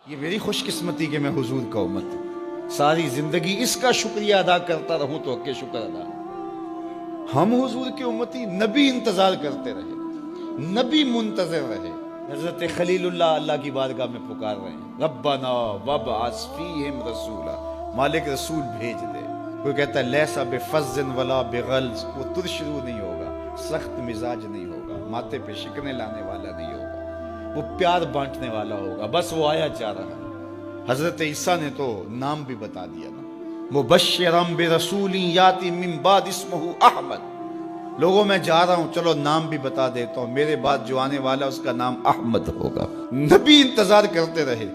یہ میری خوش قسمتی کہ میں حضور کا امت ہوں، ساری زندگی اس کا شکریہ ادا کرتا رہوں تو کہ شکر ادا۔ ہم حضور کے امتی، نبی انتظار کرتے رہے، نبی منتظر رہے۔ حضرت خلیل اللہ کی بارگاہ میں پکار رہے ہیں، ربنا وابعث فیہم رسولا، مالک رسول بھیج دے۔ کوئی کہتا ہے لیسا بفظ ولا بغلظ، وہ ترشرو نہیں ہوگا، سخت مزاج نہیں ہوگا، ماتھے پہ شکنے لانے والا نہیں ہوگا، وہ پیار بانٹنے والا ہوگا، بس وہ آیا جا رہا ہے۔ حضرت عیسیٰ نے تو نام بھی بتا دیا نا، مبشرم برسول یاتی من بعد اسمہ احمد، لوگوں میں جا رہا ہوں، چلو نام بھی بتا دیتا ہوں، میرے بعد جو آنے والا اس کا نام احمد ہوگا۔ نبی انتظار کرتے رہے،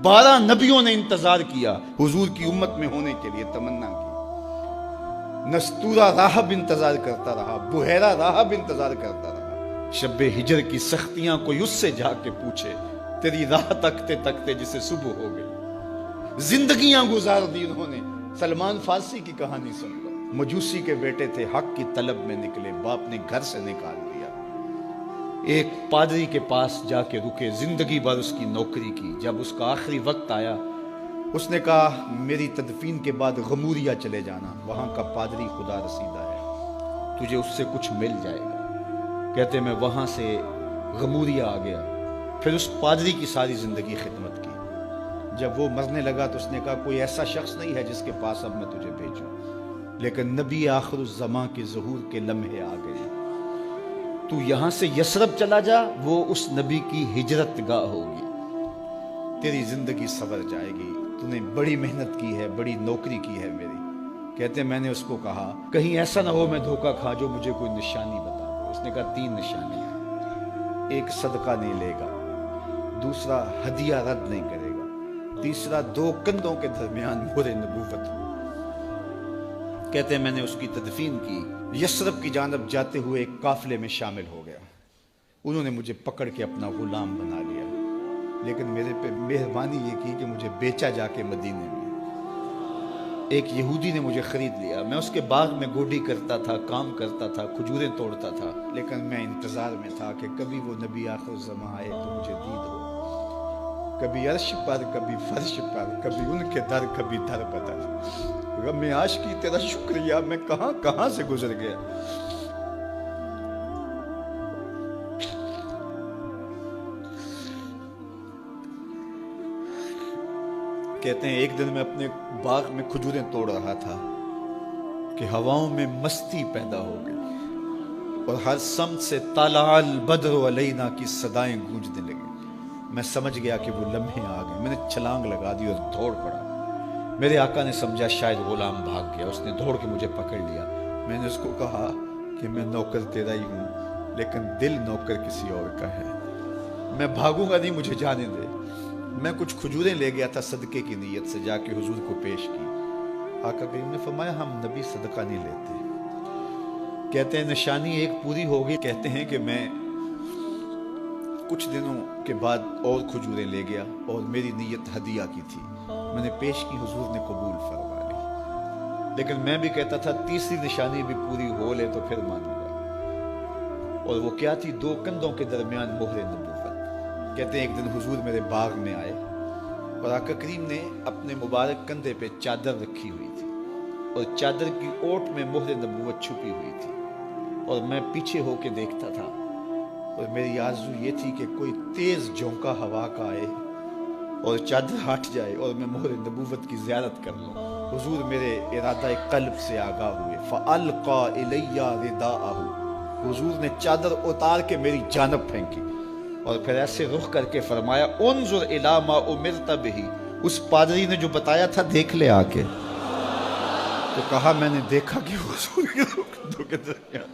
12 نبیوں نے انتظار کیا حضور کی امت میں ہونے کے لیے، تمنا کی۔ نستورہ راہب انتظار کرتا رہا، بحیرہ راہب انتظار کرتا رہا۔ شب ہجر کی سختیاں کوئی اس سے جا کے پوچھے، تیری راہ تکتے تکتے جسے صبح ہو گئی۔ زندگیاں گزار دی انہوں نے۔ سلمان فارسی کی کہانی سن لو، مجوسی کے بیٹے تھے، حق کی طلب میں نکلے، باپ نے گھر سے نکال دیا، ایک پادری کے پاس جا کے رکے، زندگی بھر اس کی نوکری کی۔ جب اس کا آخری وقت آیا، اس نے کہا میری تدفین کے بعد غموریا چلے جانا، وہاں کا پادری خدا رسیدہ ہے، تجھے اس سے کچھ مل جائے گا۔ کہتے میں وہاں سے غموریا آ گیا، پھر اس پادری کی ساری زندگی خدمت کی۔ جب وہ مرنے لگا تو اس نے کہا کوئی ایسا شخص نہیں ہے جس کے پاس اب میں تجھے بھیجوں، لیکن نبی آخر الزمان کے ظہور کے لمحے آ گئے، تو یہاں سے یثرب چلا جا، وہ اس نبی کی ہجرت گاہ ہوگی، تیری زندگی سنور جائے گی، تو نے بڑی محنت کی ہے، بڑی نوکری کی ہے میری۔ کہتے میں نے اس کو کہا کہیں ایسا نہ ہو میں دھوکہ کھا جو مجھے کوئی نشانی بتا دے۔ اس نے کہا 3 نشانیاں، ایک صدقہ نہیں لے گا، دوسرا ہدیہ رد نہیں کرے گا، تیسرا 2 کندھوں کے درمیان مہر نبوت ہو۔ کہتے ہیں میں نے اس کی تدفین کی، یثرب کی جانب جاتے ہوئے ایک قافلے میں شامل ہو گیا، انہوں نے مجھے پکڑ کے اپنا غلام بنا لیا، لیکن میرے پہ مہربانی یہ کی کہ مجھے بیچا جا کے مدینے میں۔ ایک یہودی نے مجھے خرید لیا، میں اس کے باغ میں گوڈی کرتا تھا، کام کرتا تھا، کھجوریں توڑتا تھا، لیکن میں انتظار میں تھا کہ کبھی وہ نبی آخر الزمان آئے تو مجھے دید ہو، کبھی عرش پر، کبھی فرش پر، کبھی ان کے در، کبھی در بدر۔ غم عاشقی تیرا شکریہ، میں کہاں کہاں سے گزر گیا۔ کہتے ہیں ایک دن میں اپنے باغ میں کھجوریں توڑ رہا تھا کہ ہواؤں میں مستی پیدا ہو گئی اور ہر سمت سے طلع البدر علینا کی صدائیں گونجنے لگیں۔ میں سمجھ گیا کہ وہ لمحے آ گئے، میں نے چھلانگ لگا دی اور دوڑ پڑا۔ میرے آقا نے سمجھا شاید غلام بھاگ گیا، اس نے دوڑ کے مجھے پکڑ لیا۔ میں نے اس کو کہا کہ میں نوکر تیرا ہی ہوں، لیکن دل نوکر کسی اور کا ہے، میں بھاگوں گا نہیں، مجھے جانے دے۔ میں کچھ کھجوریں لے گیا تھا صدقے کی نیت سے، جا کے حضور کو پیش کی۔ آقا کریم نے فرمایا ہم نبی صدقہ نہیں لیتے۔ کہتے ہیں نشانی ایک پوری ہو گئی، کہتے ہیں کہ میں کچھ دنوں کے بعد اور کھجوریں لے گیا اور میری نیت ہدیہ کی تھی، میں نے پیش کی، حضور نے قبول فرما لی، لیکن میں بھی کہتا تھا تیسری نشانی بھی پوری ہو لے تو پھر مانوں گا، اور وہ کیا تھی؟ 2 کندھوں کے درمیان مہر نبوت۔ کہتے ہیں ایک دن حضور میرے باغ میں آئے اور آقا کریم نے اپنے مبارک کندھے پہ چادر رکھی ہوئی تھی اور چادر کی اوٹ میں مہر نبوت چھپی ہوئی تھی، اور میں پیچھے ہو کے دیکھتا تھا، اور میری آرزو یہ تھی کہ کوئی تیز جھونکا ہوا کا آئے اور چادر ہٹ جائے اور میں مہر نبوت کی زیارت کر لوں۔ حضور میرے ارادہ قلب سے آگاہ ہوئے، فَأَلْقَى إِلَيَّ رِدَاءَهُ، حضور نے چادر اتار کے میری جانب پھینکی اور پھر ایسے رخ کر کے فرمایا انظر الی ما امرت بہ، اس پادری نے جو بتایا تھا دیکھ لے آ کے۔ تو کہا میں نے دیکھا کہ حضور کے کندھوں کے درمیان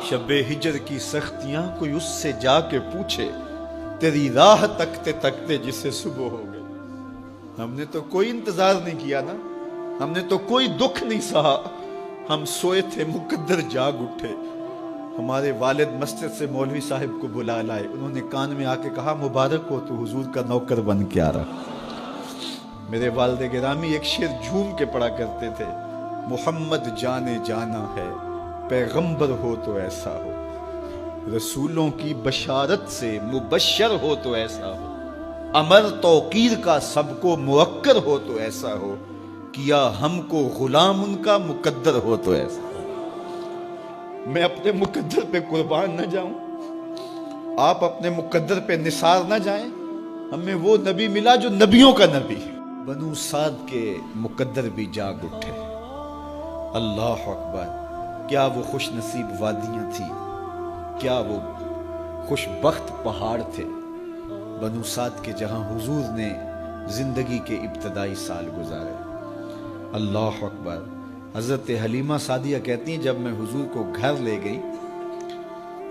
شب ہجر کی سختیاں کوئی اس سے جا کے پوچھے، تیری راہ تکتے تکتے جسے صبح ہو گئی۔ ہم نے تو کوئی انتظار نہیں کیا نا، ہم نے تو کوئی دکھ نہیں سہا، ہم سوئے تھے مقدر جاگ اٹھے. ہمارے والد مسجد سے مولوی صاحب کو بلا لائے. انہوں نے کان میں آ کے کہا مبارک ہو تو حضور کا نوکر بن کے آ رہا. میرے والد گرامی ایک شعر جھوم کے پڑھا کرتے تھے, محمد جانے جانا ہے پیغمبر ہو تو ایسا ہو, رسولوں کی بشارت سے مبشر ہو تو ایسا ہو, امر توقیر کا سب کو موکر ہو تو ایسا ہو, کیا ہم کو غلام ان کا مقدر ہو تو ایسا ہو. میں اپنے مقدر پہ قربان نہ جاؤں, آپ اپنے مقدر پہ نثار نہ جائیں. ہمیں وہ نبی ملا جو نبیوں کا نبی. بنو سعد کے مقدر بھی جاگ اٹھے. اللہ اکبر, کیا وہ خوش نصیب وادیاں تھیں, کیا وہ خوش بخت پہاڑ تھے بنو سعد کے, جہاں حضور نے زندگی کے ابتدائی سال گزارے. اللہ اکبر. حضرت حلیمہ سعدیہ کہتی ہیں جب میں حضور کو گھر لے گئی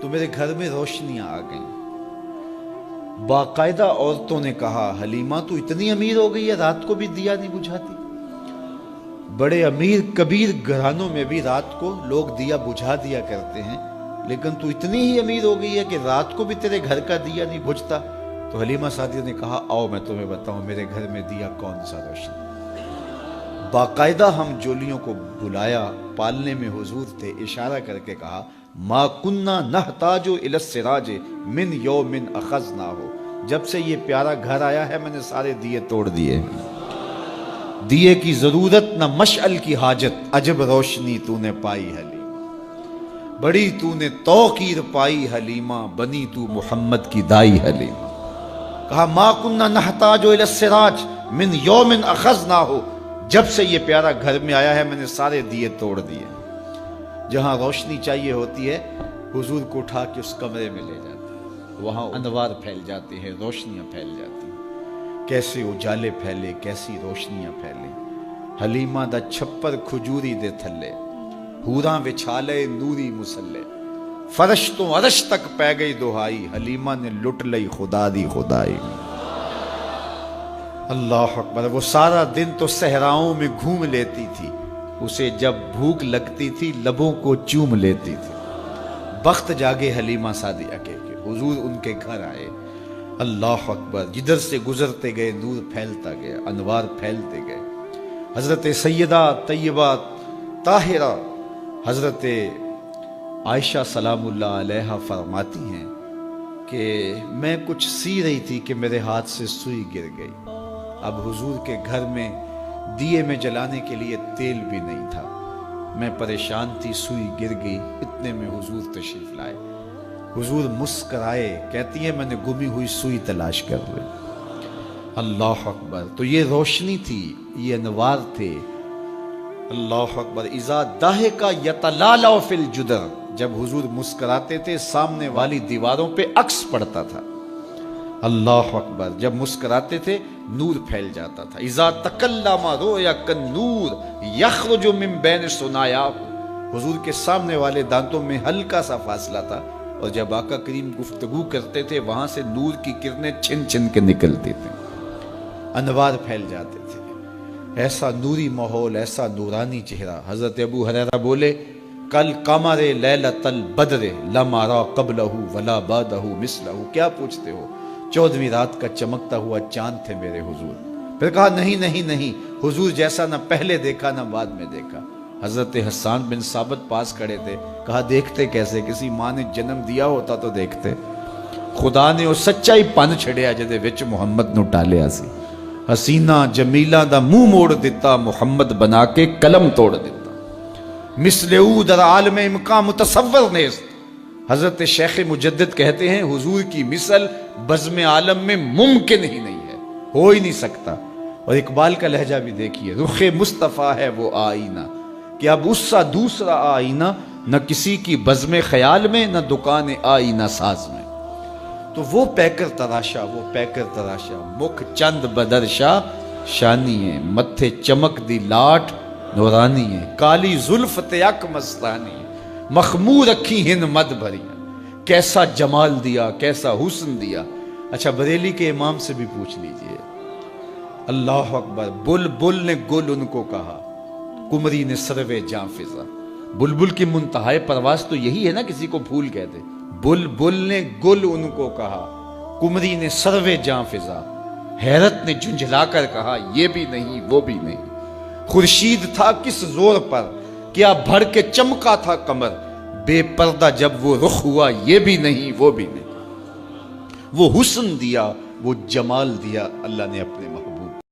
تو میرے گھر میں روشنیاں آ گئیں. باقاعدہ عورتوں نے کہا حلیمہ تو اتنی امیر ہو گئی ہے رات کو بھی دیا نہیں بجھاتی. بڑے امیر کبیر گھرانوں میں بھی رات کو لوگ دیا بجھا دیا کرتے ہیں, لیکن تو اتنی ہی امیر ہو گئی ہے کہ رات کو بھی تیرے گھر کا دیا نہیں بجھتا. تو حلیمہ سعدیہ نے کہا آؤ میں تمہیں بتاؤں میرے گھر میں دیا کون سا روشن. باقاعدہ ہم جولیوں کو بلایا, پالنے میں حضور تھے, اشارہ کر کے کہا ما کننا نحتاج الی السراج من یوم اخذناہ, جب سے یہ پیارا گھر آیا ہے میں نے سارے دیے توڑ دیے. دیے کی ضرورت نہ مشعل کی حاجت, عجب روشنی تو نے پائی حلیمہ, بڑی تو نے توقیر پائی حلیمہ, بنی تو محمد کی دائی حلیمہ. کہا ما کننا نحتاج الی السراج من یوم اخذناہ, جب سے یہ پیارا گھر میں آیا ہے میں نے سارے دیے توڑ دیے. جہاں روشنی چاہیے ہوتی ہے حضور کو اٹھا کے اس کمرے میں لے جاتے ہیں, وہاں انوار پھیل جاتے ہیں, روشنیاں پھیل جاتی ہیں. کیسے اجالے پھیلے, کیسی روشنیاں پھیلے. حلیمہ دا چھپر کھجوری دے تھلے, حوراں وچھالے نوری مسلے, فرش تو عرش تک پہ گئی دہائی, حلیمہ نے لٹ لئی خدا دی خدائی. اللہ اکبر. وہ سارا دن تو صحراؤں میں گھوم لیتی تھی, اسے جب بھوک لگتی تھی لبوں کو چوم لیتی تھی. بخت جاگے حلیمہ سعدیہ کے حضور ان کے گھر آئے. اللہ اکبر. جدھر سے گزرتے گئے نور پھیلتا گیا, انوار پھیلتے گئے. حضرت سیدہ طیبہ طاہرہ حضرت عائشہ سلام اللہ علیہا فرماتی ہیں کہ میں کچھ سی رہی تھی کہ میرے ہاتھ سے سوئی گر گئی. اب حضور کے گھر میں دیے میں جلانے کے لیے تیل بھی نہیں تھا. میں پریشان تھی, سوئی گر گئی. اتنے میں حضور تشریف لائے. حضور مسکرائے, کہتی ہے میں نے گمی ہوئی سوئی تلاش کر لی. اللہ اکبر. تو یہ روشنی تھی, یہ انوار تھے. اللہ اکبر. اذا ضحک یتلالع فی الجدر, جب حضور مسکراتے تھے سامنے والی دیواروں پہ عکس پڑتا تھا. اللہ اکبر. جب مسکراتے تھے نور پھیل جاتا تھا. اذا تکلم رؤیا کالنور یخرج من بین ثنایاہ, حضور کے سامنے والے دانتوں میں ہلکا سا فاصلہ تھا, اور جب آقا کریم گفتگو کرتے تھے وہاں سے نور کی کرنیں چھن چھن کے نکلتی تھیں, انوار پھیل جاتے تھے. ایسا نوری ماحول, ایسا نورانی چہرہ. حضرت ابو ہریرہ بولے کل قمر لیلۃ البدر لم ارى قبلہ ولا بعدہ مثلہ. کیا پوچھتے ہو, 14ویں رات کا چمکتا ہوا چاند تھے میرے حضور. پھر کہا نہیں نہیں نہیں, حضور جیسا نہ پہلے دیکھا نہ بعد میں دیکھا. حضرت حسان بن ثابت پاس کھڑے تھے. کہا دیکھتے کیسے, کسی ماں نے جنم دیا ہوتا تو دیکھتے. خدا نے وہ سچائی پن چھڑیا جدے وچ محمد نو ٹالیا سی. حسینہ جمیلہ دا منہ موڑ دیتا, محمد بنا کے قلم توڑ دیتا. مثل او در عالم امکان متصور نیست. حضرت شیخ مجدد کہتے ہیں حضور کی مثل بزم عالم میں ممکن ہی نہیں ہے, ہو ہی نہیں سکتا. اور اقبال کا لہجہ بھی دیکھیے, رخ مصطفیٰ ہے وہ آئینہ کہ اب اس سا دوسرا آئینہ, نہ کسی کی بزم خیال میں نہ دکان آئینہ ساز میں. تو وہ پیکر تراشا, وہ پیکر تراشا, مکھ چند بدرشا شانی ہے, متھے چمک دی لاٹ نورانی ہے, کالی زلف تیک مستانی ہے, مخمور اکھی ہن مد بھری. کیسا جمال دیا, کیسا حسن دیا. اچھا بریلی کے امام سے بھی پوچھ لیجئے. اللہ اکبر. بل بل نے گل ان کو کہا, کمری نے سروے جاں فضا. بلبل کی منتہائے پرواز تو یہی ہے نا، کسی کو پھول کہتے. بلبل نے گل ان کو کہا، کمری نے سروے جاں فضا، حیرت نے جھنجھلا کر کہا یہ بھی نہیں وہ بھی نہیں. خورشید تھا کس زور پر، کیا بھر کے چمکا تھا قمر، بے پردہ جب وہ رخ ہوا یہ بھی نہیں وہ بھی نہیں. وہ حسن دیا وہ جمال دیا اللہ نے اپنے محبوب